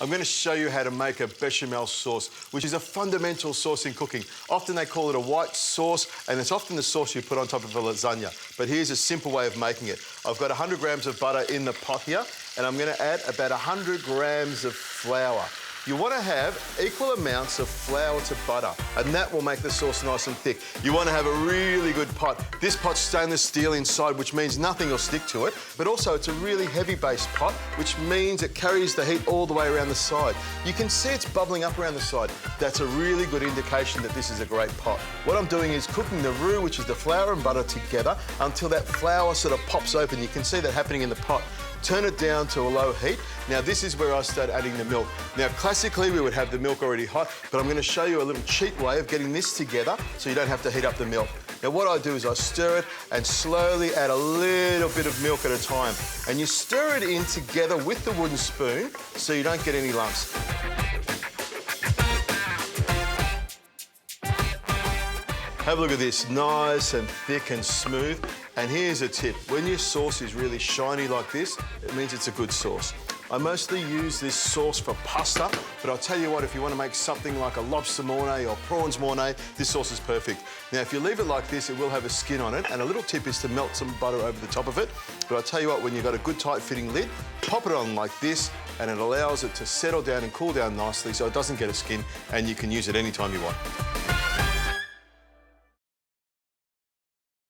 I'm going to show you how to make a bechamel sauce, which is a fundamental sauce in cooking. Often they call it a white sauce, and it's often the sauce you put on top of a lasagna. But here's a simple way of making it. I've got 100 grams of butter in the pot here, and I'm going to add about 100 grams of flour. You want to have equal amounts of flour to butter, and that will make the sauce nice and thick. You want to have a really good pot. This pot's stainless steel inside, which means nothing will stick to it, but also it's a really heavy base pot, which means it carries the heat all the way around the side. You can see it's bubbling up around the side. That's a really good indication that this is a great pot. What I'm doing is cooking the roux, which is the flour and butter, together until that flour sort of pops open. You can see that happening in the pot. Turn it down to a low heat. Now, this is where I start adding the milk. Now, classically, we would have the milk already hot, but I'm going to show you a little cheat way of getting this together so you don't have to heat up the milk. Now, what I do is I stir it and slowly add a little bit of milk at a time. And you stir it in together with the wooden spoon so you don't get any lumps. Have a look at this, nice and thick and smooth. And here's a tip. When your sauce is really shiny like this, it means it's a good sauce. I mostly use this sauce for pasta, but I'll tell you what, if you want to make something like a lobster mornay or prawns mornay, this sauce is perfect. Now, if you leave it like this, it will have a skin on it, and a little tip is to melt some butter over the top of it. But I'll tell you what, when you've got a good tight-fitting lid, pop it on like this, and it allows it to settle down and cool down nicely so it doesn't get a skin, and you can use it anytime you want.